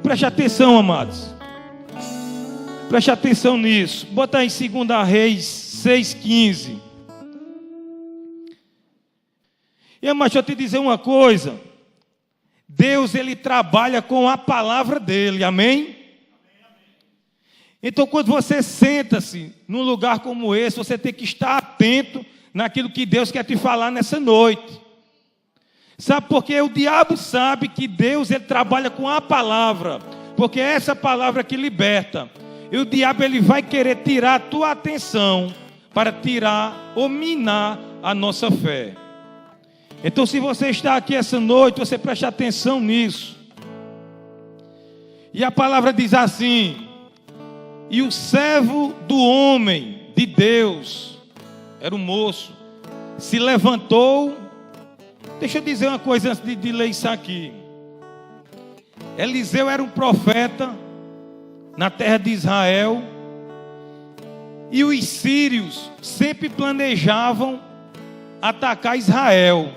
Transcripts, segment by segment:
Preste atenção, amados. Preste atenção nisso. Bota aí em 2 Reis 6,15. E, mas deixa eu te dizer uma coisa. Deus, Ele trabalha com a palavra dEle, amém? Então, quando você senta-se num lugar como esse, você tem que estar atento naquilo que Deus quer te falar nessa noite. Sabe por quê? O diabo sabe que Deus, Ele trabalha com a palavra, porque é essa palavra que liberta. E o diabo, ele vai querer tirar a tua atenção para tirar ou minar a nossa fé. Então, se você está aqui essa noite, você preste atenção nisso. E a palavra diz assim: e o servo do homem de Deus, era um moço, se levantou. Deixa eu dizer uma coisa antes de ler isso aqui. Eliseu era um profeta na terra de Israel, e os sírios sempre planejavam atacar Israel.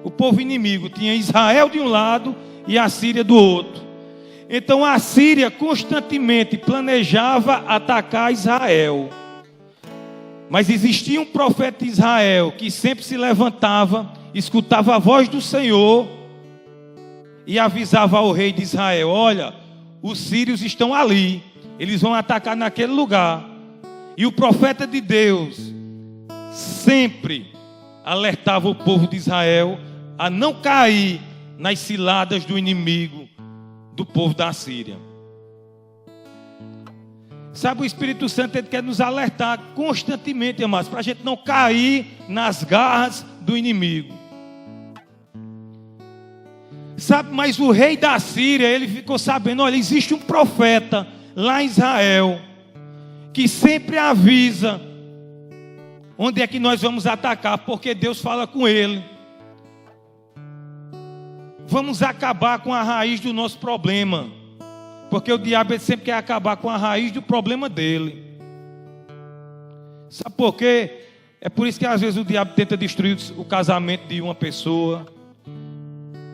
O povo inimigo tinha Israel de um lado e a Síria do outro. Então a Síria constantemente planejava atacar Israel. Mas existia um profeta de Israel que sempre se levantava, escutava a voz do Senhor e avisava ao rei de Israel: olha, os sírios estão ali, eles vão atacar naquele lugar. E o profeta de Deus sempre alertava o povo de Israel a não cair nas ciladas do inimigo, do povo da Síria. Sabe, o Espírito Santo, ele quer nos alertar constantemente, amados, para a gente não cair nas garras do inimigo. Sabe, mas o rei da Síria, ele ficou sabendo: olha, existe um profeta lá em Israel que sempre avisa onde é que nós vamos atacar, porque Deus fala com ele. Vamos acabar com a raiz do nosso problema, porque o diabo, ele sempre quer acabar com a raiz do problema dele. Sabe por quê? É por isso que às vezes o diabo tenta destruir o casamento de uma pessoa,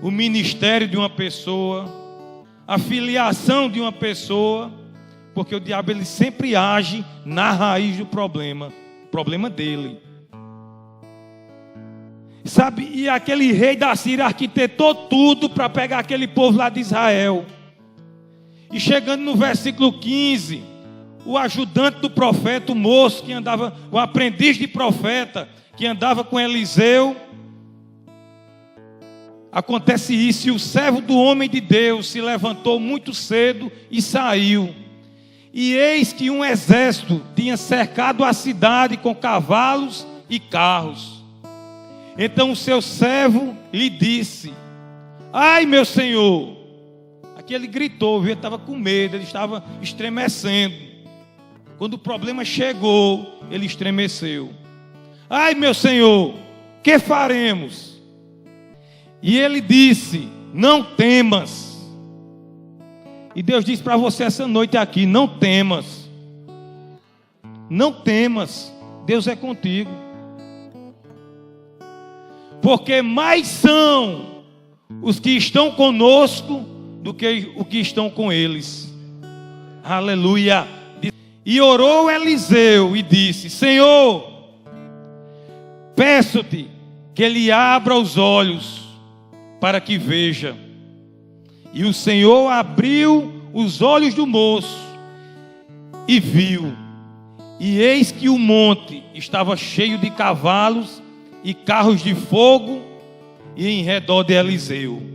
o ministério de uma pessoa, a filiação de uma pessoa, porque o diabo, ele sempre age na raiz do problema dele. Sabe, e aquele rei da Síria arquitetou tudo para pegar aquele povo lá de Israel. E chegando no versículo 15, o ajudante do profeta, o moço que andava, o aprendiz de profeta, que andava com Eliseu, acontece isso: e o servo do homem de Deus se levantou muito cedo e saiu. E eis que um exército tinha cercado a cidade com cavalos e carros. Então o seu servo lhe disse: ai, meu senhor. Aqui ele gritou, viu? Ele estava com medo, ele estava estremecendo. Quando o problema chegou, ele estremeceu. Ai, meu senhor, que faremos? E ele disse: não temas. E Deus diz para você essa noite aqui: não temas. Não temas, Deus é contigo. Porque mais são os que estão conosco do que os que estão com eles. Aleluia. E orou Eliseu e disse: Senhor, peço-te que ele abra os olhos para que veja. E o Senhor abriu os olhos do moço e viu. E eis que o monte estava cheio de cavalos e carros de fogo, e em redor de Eliseu.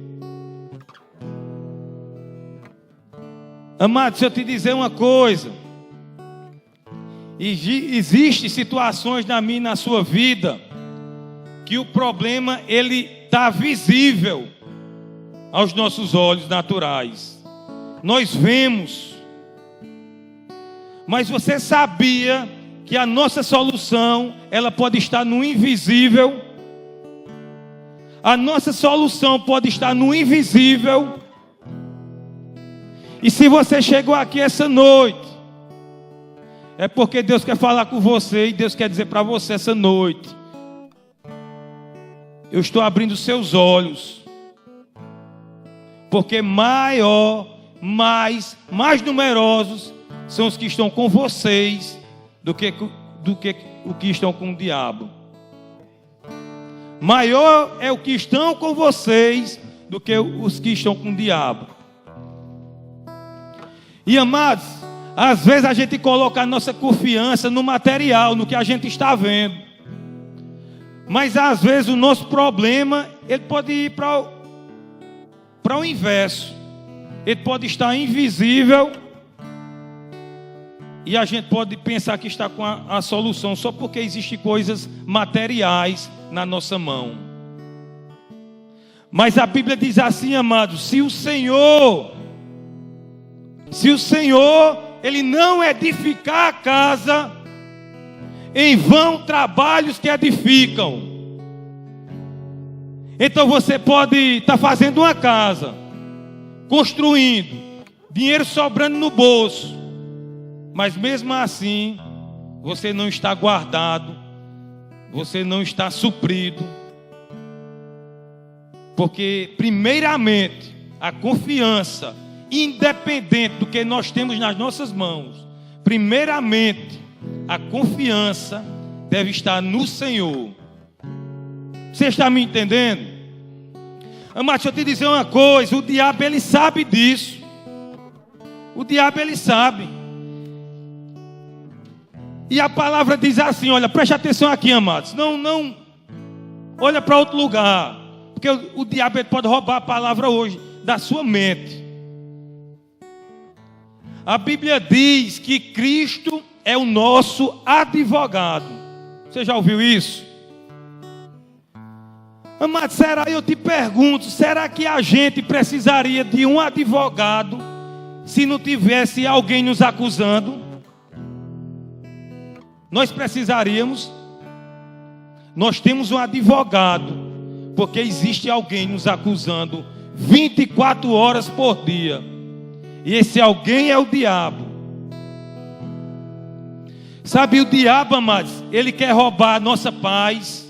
Amado, deixa eu te dizer uma coisa. Existem situações na minha e na sua vida que o problema, ele está visível aos nossos olhos naturais. Nós vemos. Mas você sabia que a nossa solução, ela pode estar no invisível? A nossa solução pode estar no invisível. E se você chegou aqui essa noite, é porque Deus quer falar com você, e Deus quer dizer para você essa noite: eu estou abrindo seus olhos, Porque mais numerosos são os que estão com vocês do que o que estão com o diabo. Maior é o que estão com vocês do que os que estão com o diabo. E amados, às vezes a gente coloca a nossa confiança no material, no que a gente está vendo. Mas às vezes o nosso problema, ele pode ir para o inverso. Ele pode estar invisível e a gente pode pensar que está com a solução só porque existem coisas materiais na nossa mão. Mas a Bíblia diz assim, amados, se o Senhor Ele não edificar a casa, em vão trabalhos que edificam. Então você pode estar fazendo uma casa, construindo, dinheiro sobrando no bolso, mas mesmo assim você não está guardado, você não está suprido, porque primeiramente a confiança, independente do que nós temos nas nossas mãos, primeiramente a confiança deve estar no Senhor. Você está me entendendo? Mas deixa eu te dizer uma coisa, o diabo ele sabe disso. O diabo ele sabe. E a palavra diz assim, olha, preste atenção aqui, amados. Não, olha para outro lugar. Porque o diabo ele pode roubar a palavra hoje da sua mente. A Bíblia diz que Cristo é o nosso advogado. Você já ouviu isso? Amado, eu te pergunto, será que a gente precisaria de um advogado se não tivesse alguém nos acusando? Nós precisaríamos. Nós temos um advogado, porque existe alguém nos acusando 24 horas por dia. E esse alguém é o diabo. Sabe, o diabo, amados, ele quer roubar a nossa paz.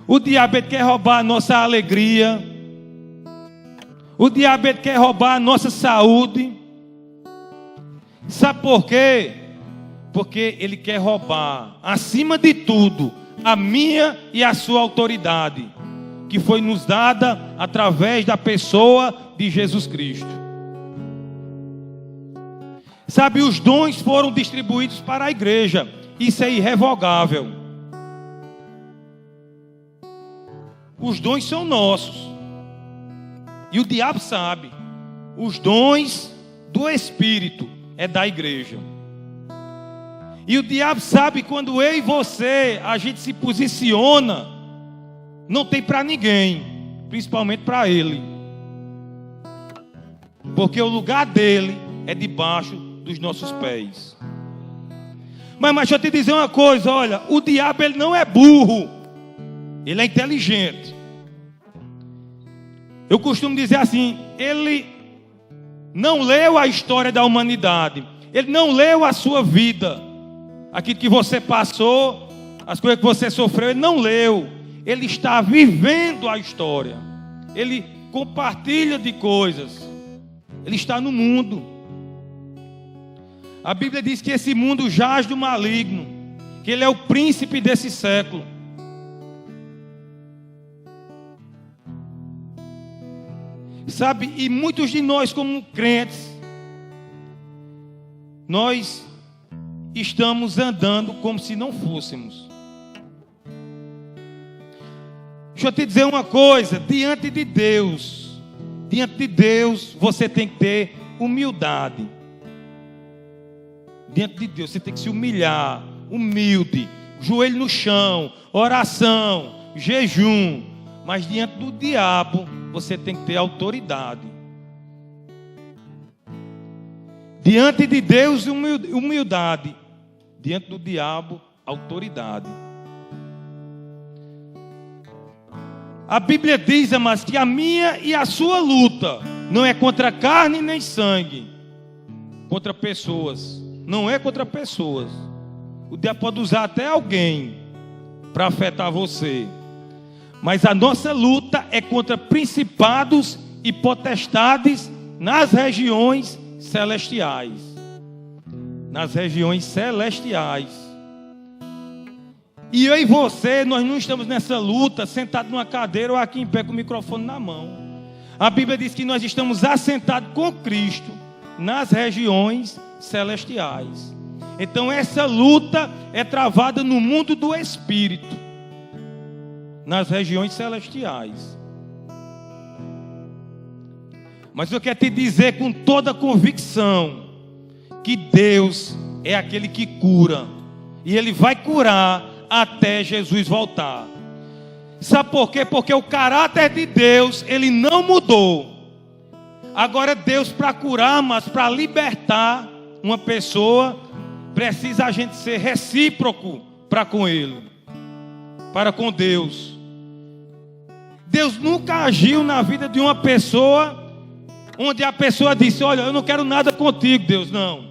O diabo ele quer roubar a nossa alegria. O diabo ele quer roubar a nossa saúde. Sabe por quê? Porque ele quer roubar, acima de tudo, a minha e a sua autoridade, que foi nos dada através da pessoa de Jesus Cristo. Sabe, os dons foram distribuídos para a igreja. Isso é irrevogável. Os dons são nossos. E o diabo sabe. Os dons do Espírito é da igreja. E o diabo sabe quando eu e você, a gente se posiciona, não tem para ninguém, principalmente para ele. Porque o lugar dele é debaixo dos nossos pés. Mas deixa eu te dizer uma coisa, olha, o diabo ele não é burro, ele é inteligente. Eu costumo dizer assim, ele não leu a história da humanidade, ele não leu a sua vida, aquilo que você passou, as coisas que você sofreu, ele não leu, ele está vivendo a história, ele compartilha de coisas, ele está no mundo. A Bíblia diz que esse mundo jaz do maligno, que ele é o príncipe desse século. Sabe, e muitos de nós como crentes, nós estamos andando como se não fôssemos. Deixa eu te dizer uma coisa, diante de Deus você tem que ter humildade. Diante de Deus você tem que se humilhar, humilde, joelho no chão, oração, jejum. Mas diante do diabo você tem que ter autoridade. Diante de Deus, humildade. Diante do diabo, autoridade. A Bíblia diz, amados, que a minha e a sua luta não é contra carne nem sangue, contra pessoas. Não é contra pessoas. O diabo pode usar até alguém para afetar você. Mas a nossa luta é contra principados e potestades nas regiões celestiais. Nas regiões celestiais. E eu e você, nós não estamos nessa luta sentado numa cadeira ou aqui em pé com o microfone na mão. A Bíblia diz que nós estamos assentados com Cristo nas regiões celestiais. Então essa luta é travada no mundo do Espírito, nas regiões celestiais. Mas eu quero te dizer com toda convicção que Deus é aquele que cura, e Ele vai curar até Jesus voltar. Sabe por quê? Porque o caráter de Deus, Ele não mudou. Agora Deus, para curar, mas para libertar uma pessoa, precisa a gente ser recíproco para com Ele, para com Deus. Deus nunca agiu na vida de uma pessoa onde a pessoa disse: olha, eu não quero nada contigo, Deus. Não.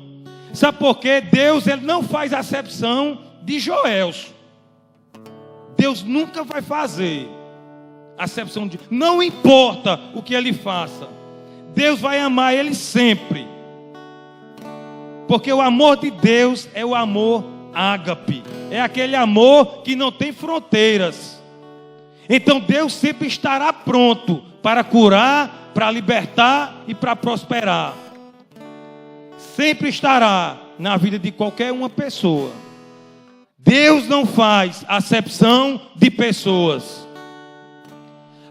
Sabe por quê? Deus, Ele não faz acepção de Joelso. Deus nunca vai fazer acepção de... Não importa o que Ele faça, Deus vai amar ele sempre. Porque o amor de Deus é o amor ágape. É aquele amor que não tem fronteiras. Então Deus sempre estará pronto para curar, para libertar e para prosperar. Sempre estará na vida de qualquer uma pessoa. Deus não faz acepção de pessoas.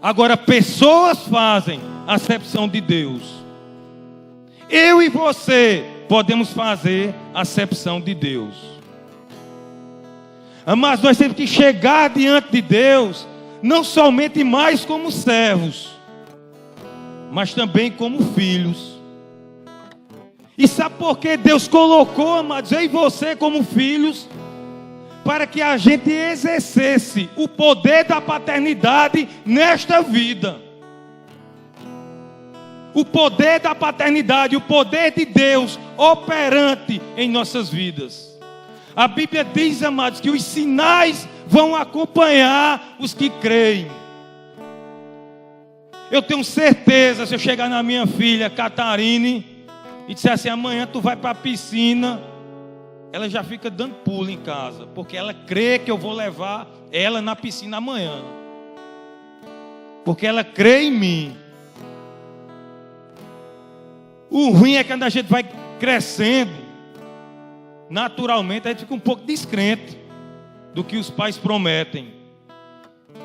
Agora, pessoas fazem acepção de Deus. Eu e você podemos fazer acepção de Deus. Mas nós temos que chegar diante de Deus, não somente mais como servos, mas também como filhos. E sabe por que Deus colocou, amados, eu e você como filhos? Para que a gente exercesse o poder da paternidade nesta vida. O poder da paternidade, o poder de Deus operante em nossas vidas. A Bíblia diz, amados, que os sinais vão acompanhar os que creem. Eu tenho certeza, se eu chegar na minha filha Catarine e disser assim: amanhã tu vai para a piscina, ela já fica dando pulo em casa, porque ela crê que eu vou levar ela na piscina amanhã, porque ela crê em mim. O ruim é que quando a gente vai crescendo, naturalmente a gente fica um pouco descrente do que os pais prometem.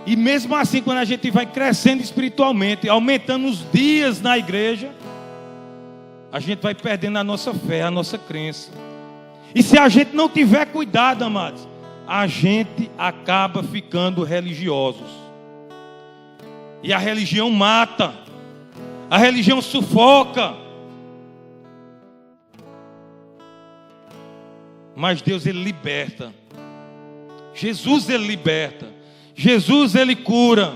E mesmo assim, quando a gente vai crescendo espiritualmente, aumentando os dias na igreja, a gente vai perdendo a nossa fé, a nossa crença. E se a gente não tiver cuidado, amados, a gente acaba ficando religiosos. E a religião mata, a religião sufoca. Mas Deus, Ele liberta. Jesus, Ele liberta. Jesus, Ele cura.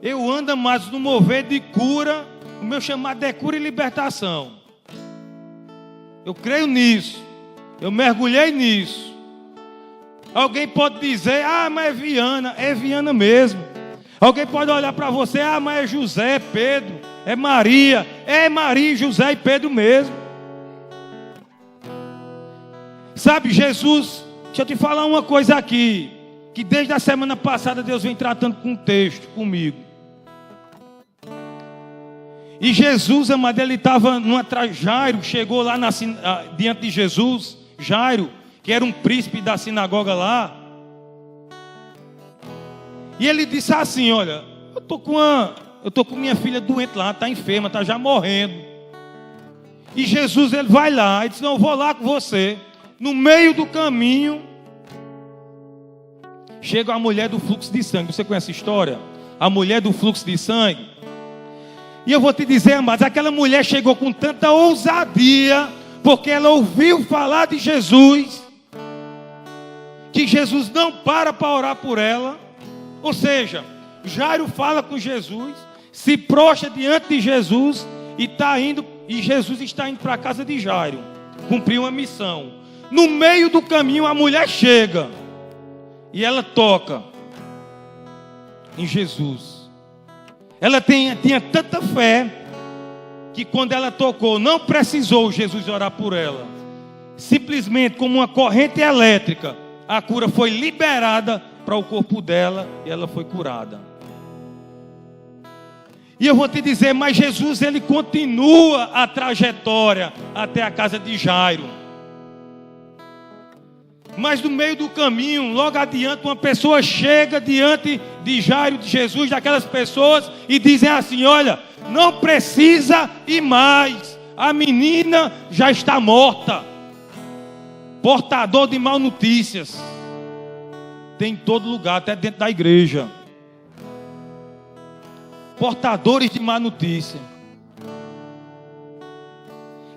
Eu ando mais no mover de cura. O meu chamado é cura e libertação. Eu creio nisso. Eu mergulhei nisso. Alguém pode dizer: ah, mas é Viana. É Viana mesmo. Alguém pode olhar para você: ah, mas é José, é Pedro, é Maria. É Maria, José e Pedro mesmo. Sabe, Jesus, deixa eu te falar uma coisa aqui, que desde a semana passada Deus vem tratando com um texto comigo. E Jesus, amado, ele estava Jairo chegou lá diante de Jesus. Jairo, que era um príncipe da sinagoga lá. E ele disse assim: olha, eu tô com minha filha doente lá, está enferma, está já morrendo. E Jesus, ele vai lá e diz: não, eu vou lá com você. No meio do caminho, chega a mulher do fluxo de sangue. Você conhece a história? A mulher do fluxo de sangue. E eu vou te dizer, amados, aquela mulher chegou com tanta ousadia, porque ela ouviu falar de Jesus, que Jesus não para orar por ela. Ou seja, Jairo fala com Jesus, se prostra diante de Jesus e Jesus está indo para a casa de Jairo, cumprir uma missão. No meio do caminho a mulher chega e ela toca em Jesus. Ela tinha tanta fé que quando ela tocou, não precisou Jesus orar por ela. Simplesmente como uma corrente elétrica, a cura foi liberada para o corpo dela e ela foi curada. E eu vou te dizer, mas Jesus, ele continua a trajetória até a casa de Jairo. Mas no meio do caminho, logo adiante, uma pessoa chega diante de Jairo, de Jesus, daquelas pessoas, e dizem assim: olha, não precisa ir mais, a menina já está morta. Portador de mal notícias. Tem em todo lugar, até dentro da igreja. Portadores de má notícia.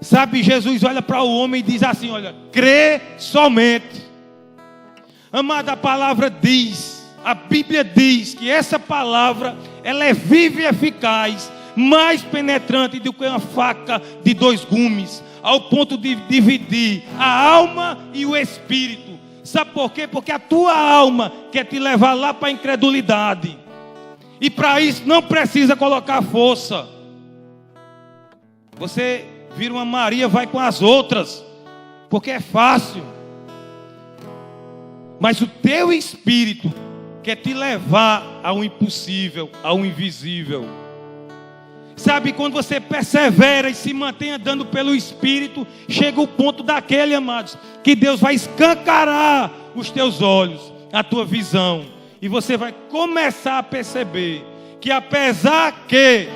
Sabe, Jesus olha para o homem e diz assim: olha, crê somente. Amada, a palavra diz, a Bíblia diz que essa palavra, ela é viva e eficaz, mais penetrante do que uma faca de 2 gumes, ao ponto de dividir a alma e o espírito. Sabe por quê? Porque a tua alma quer te levar lá para a incredulidade. E para isso não precisa colocar força. Você vira uma Maria, vai com as outras, porque é fácil. Mas o teu espírito quer te levar ao impossível, ao invisível. Sabe, quando você persevera e se mantém andando pelo Espírito, chega o ponto daquele, amados, que Deus vai escancarar os teus olhos, a tua visão. E você vai começar a perceber que apesar que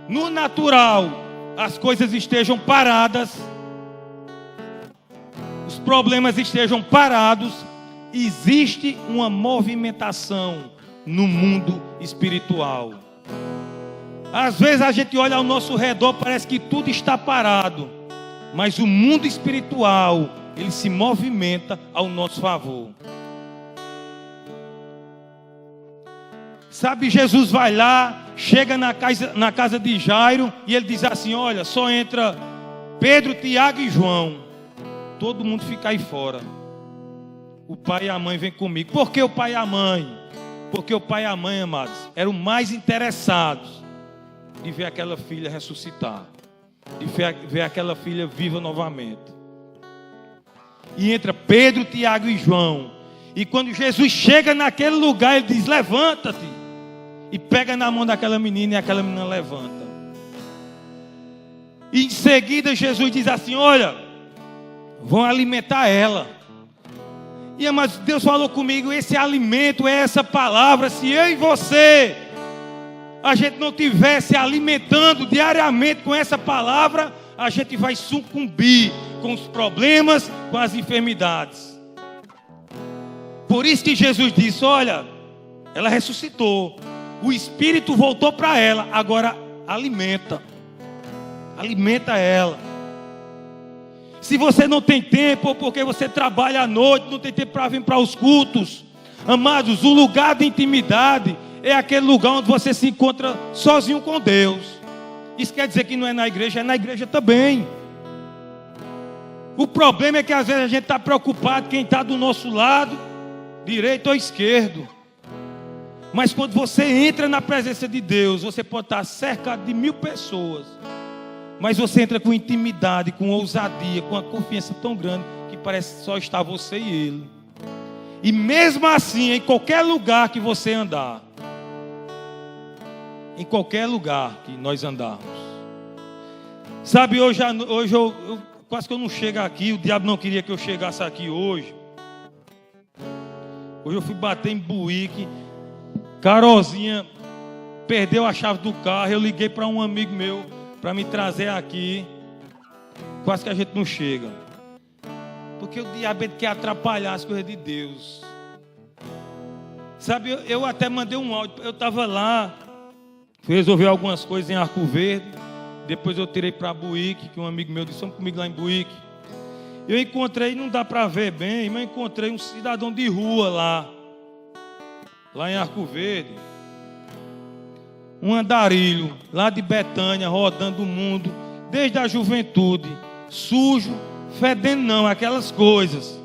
no natural as coisas estejam paradas, os problemas estejam parados, existe uma movimentação no mundo espiritual. Às vezes a gente olha ao nosso redor, parece que tudo está parado, mas o mundo espiritual, ele se movimenta ao nosso favor. Sabe, Jesus vai lá, chega na casa de Jairo, e ele diz assim: olha, só entra Pedro, Tiago e João, todo mundo fica aí fora. O pai e a mãe vêm comigo. Por que o pai e a mãe? Porque o pai e a mãe, amados, eram mais interessados de ver aquela filha ressuscitar, de ver aquela filha viva novamente. E entra Pedro, Tiago e João. E quando Jesus chega naquele lugar, ele diz: levanta-te. E pega na mão daquela menina, e aquela menina levanta. E em seguida Jesus diz assim: olha, vão alimentar ela. E mas Deus falou comigo, esse alimento é essa palavra. Se eu e você, a gente não estiver se alimentando diariamente com essa palavra, a gente vai sucumbir com os problemas, com as enfermidades. Por isso que Jesus disse: olha, ela ressuscitou, o Espírito voltou para ela, agora alimenta ela. Se você não tem tempo, ou porque você trabalha à noite, não tem tempo para vir para os cultos, amados, o lugar de intimidade é aquele lugar onde você se encontra sozinho com Deus. Isso quer dizer que não é na igreja, é na igreja também. O problema é que às vezes a gente está preocupado quem está do nosso lado, direito ou esquerdo. Mas quando você entra na presença de Deus, você pode estar cercado de 1000 pessoas, mas você entra com intimidade, com ousadia, com uma confiança tão grande que parece só estar você e Ele. E mesmo assim, em qualquer lugar que você andar, em qualquer lugar que nós andarmos, sabe, hoje eu quase que eu não chego aqui, o diabo não queria que eu chegasse aqui hoje. Hoje eu fui bater em Buíque, Carolzinha perdeu a chave do carro, eu liguei para um amigo meu para me trazer aqui, quase que a gente não chega, porque o diabo quer atrapalhar as coisas de Deus. Sabe, eu até mandei um áudio, eu estava lá, fui resolver algumas coisas em Arco Verde, depois eu tirei para Buíque, que um amigo meu disse: vamos comigo lá em Buíque. Eu encontrei, não dá para ver bem, mas eu encontrei um cidadão de rua lá em Arco Verde, um andarilho lá de Betânia, rodando o mundo desde a juventude, sujo, fedendo não, aquelas coisas.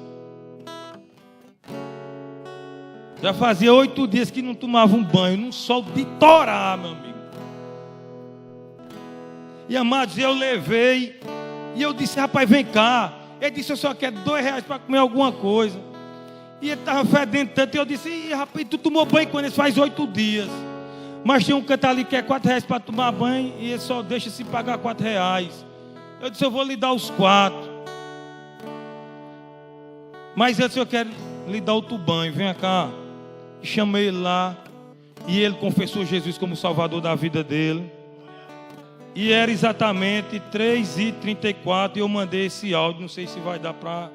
Já fazia 8 dias que não tomava um banho, num sol de torar, meu amigo. E amados, eu levei. E eu disse, rapaz, vem cá. Ele disse, eu só quero R$2 para comer alguma coisa. E ele estava fedendo tanto. E eu disse, rapaz, tu tomou banho quando ele faz 8 dias. Mas tem um canto ali que é R$4 para tomar banho. E ele só deixa se pagar R$4. Eu disse, eu vou lhe dar os 4. Mas eu disse, eu quero lhe dar outro banho. Vem cá. E chamei ele lá. E ele confessou Jesus como Salvador da vida dele. E era exatamente 3h34 e eu mandei esse áudio, não sei se vai dar para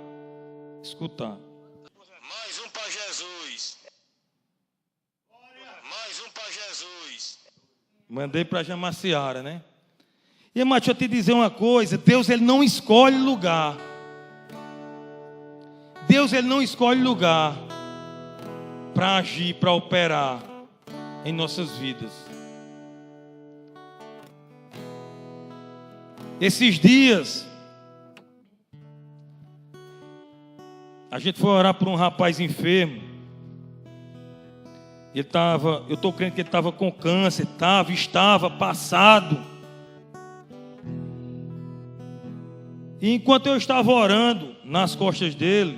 escutar. Mais um para Jesus. Mais um para Jesus. Mandei para Jamaciara, né? E, mas deixa eu te dizer uma coisa, Deus ele não escolhe lugar. Deus ele não escolhe lugar para agir, para operar em nossas vidas. Esses dias, a gente foi orar por um rapaz enfermo. Eu estou crendo que ele estava com câncer, estava passado. E enquanto eu estava orando nas costas dele,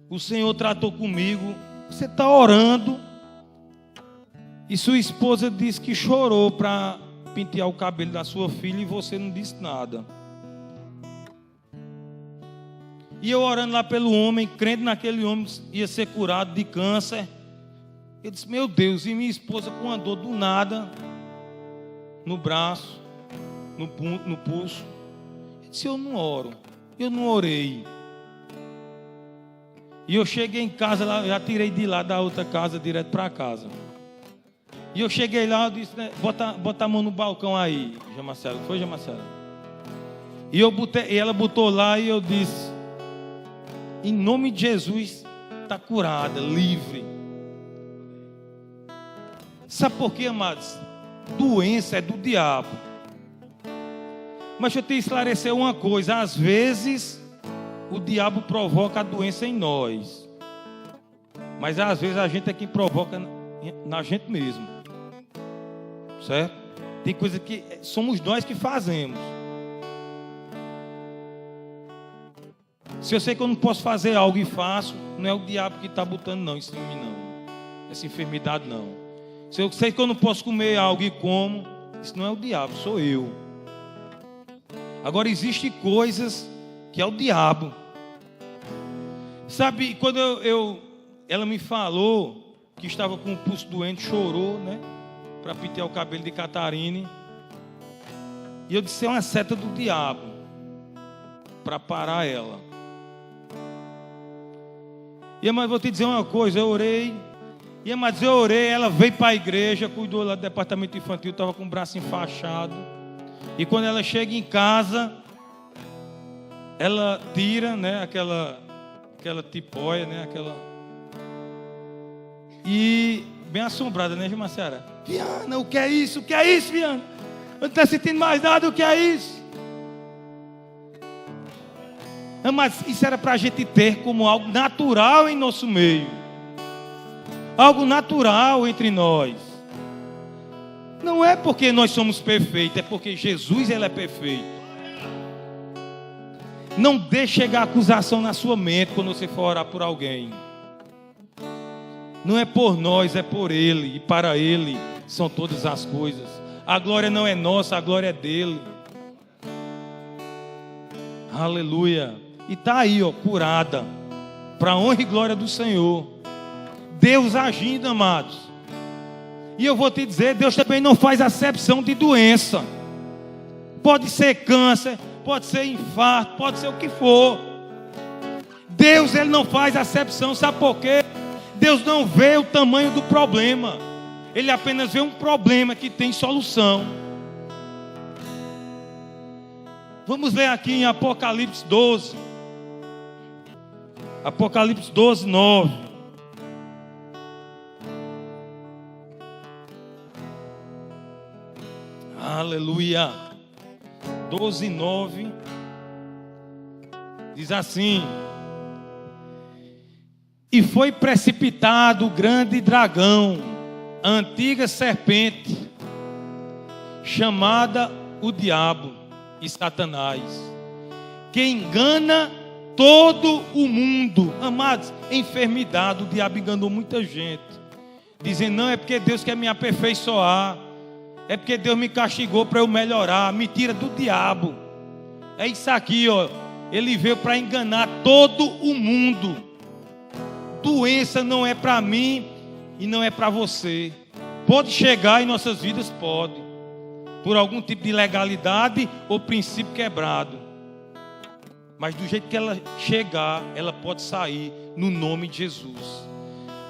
o Senhor tratou comigo. Você está orando e sua esposa disse que chorou para pentear o cabelo da sua filha e você não disse nada. E eu orando lá pelo homem, crendo naquele homem ia ser curado de câncer. Eu disse, meu Deus, e minha esposa com uma dor do nada no braço, no pulso. Eu disse, eu não oro, eu não orei. E eu cheguei em casa, lá, já tirei de lá da outra casa, direto para casa. E eu cheguei lá, eu disse, né, bota a mão no balcão aí, Jamacela. Foi, Jamacela? E ela botou lá e eu disse, em nome de Jesus, está curada, livre. Sabe por quê, amados? Doença é do diabo. Mas deixa eu te esclarecer uma coisa, às vezes o diabo provoca a doença em nós. Mas às vezes a gente é quem provoca na gente mesmo. Certo? Tem coisa que somos nós que fazemos. Se eu sei que eu não posso fazer algo e faço, não é o diabo que está botando não, isso em mim não. Essa enfermidade não. Se eu sei que eu não posso comer algo e como, isso não é o diabo, sou eu. Agora existem coisas que é o diabo. Sabe, quando ela me falou que estava com o pulso doente, chorou, né? Para pentear o cabelo de Catarine. E eu disse, é uma seta do diabo para parar ela. E mas vou te dizer uma coisa, eu orei. E mas eu orei, ela veio para a igreja, cuidou lá do departamento infantil, estava com o braço enfaixado. E quando ela chega em casa, ela tira, né, aquela tipóia, né, e bem assombrada, né, Jamacera? Viana, o que é isso? O que é isso, Viana? Eu não estou sentindo mais nada, o que é isso? Mas isso era para a gente ter como algo natural em nosso meio. Algo natural entre nós. Não é porque nós somos perfeitos, é porque Jesus ele é perfeito. Não deixe chegar acusação na sua mente quando você for orar por alguém. Não é por nós, é por Ele. E para Ele são todas as coisas. A glória não é nossa, a glória é dele. Aleluia. E está aí, ó, curada. Para a honra e glória do Senhor. Deus agindo, amados. E eu vou te dizer, Deus também não faz acepção de doença. Pode ser câncer, pode ser infarto, pode ser o que for. Deus ele não faz acepção, sabe por quê? Deus não vê o tamanho do problema. Ele apenas vê um problema que tem solução. Vamos ler aqui em Apocalipse 12. Apocalipse 12, 9. Aleluia. 12, 9. Diz assim: e foi precipitado o grande dragão, a antiga serpente, chamada o diabo e Satanás, que engana todo o mundo. Amados, enfermidade, o diabo enganou muita gente, dizendo, não, é porque Deus quer me aperfeiçoar, é porque Deus me castigou para eu melhorar. Mentira do diabo. É isso aqui, ó. Ele veio para enganar todo o mundo. Doença não é para mim e não é para você. Pode chegar em nossas vidas, pode, por algum tipo de ilegalidade ou princípio quebrado. Mas do jeito que ela chegar, ela pode sair no nome de Jesus.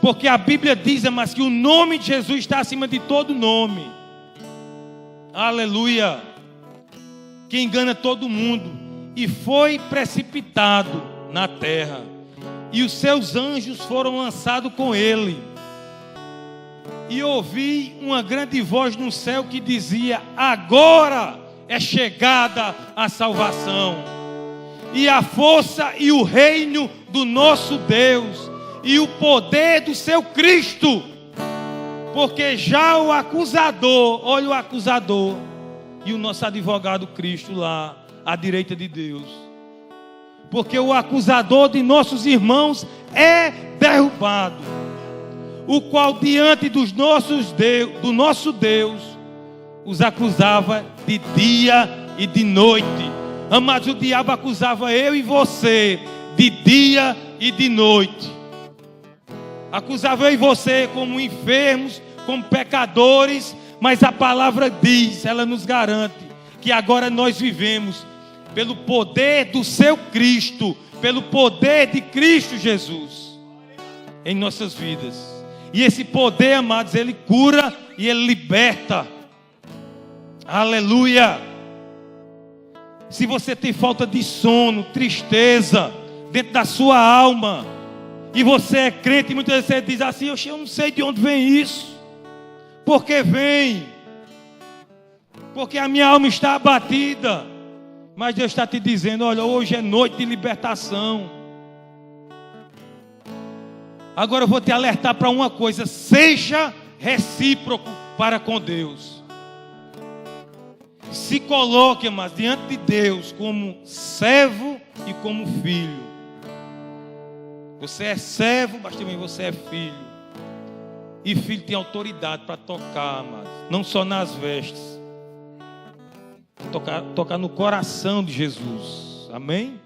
Porque a Bíblia diz, mas que o nome de Jesus está acima de todo nome. Aleluia. Que engana todo mundo. E foi precipitado na terra, e os seus anjos foram lançados com ele. E ouvi uma grande voz no céu que dizia, agora é chegada a salvação, e a força e o reino do nosso Deus, e o poder do seu Cristo. Porque já o acusador, olha o acusador, e o nosso advogado Cristo lá, à direita de Deus. Porque o acusador de nossos irmãos é derrubado, o qual diante do nosso Deus os acusava de dia e de noite. Amados, o diabo acusava eu e você de dia e de noite. Acusava eu e você como enfermos, como pecadores, mas a palavra diz, ela nos garante que agora nós vivemos pelo poder do seu Cristo, pelo poder de Cristo Jesus em nossas vidas. E esse poder, amados, ele cura e ele liberta. Aleluia. Se você tem falta de sono, tristeza dentro da sua alma, e você é crente, e muitas vezes você diz assim, eu não sei de onde vem isso. Porque vem, porque a minha alma está abatida. Mas Deus está te dizendo, olha, hoje é noite de libertação. Agora eu vou te alertar para uma coisa, seja recíproco para com Deus. Se coloque, mas diante de Deus como servo e como filho. Você é servo, mas também você é filho. E filho tem autoridade para tocar, mas não só nas vestes, tocar no coração de Jesus. Amém?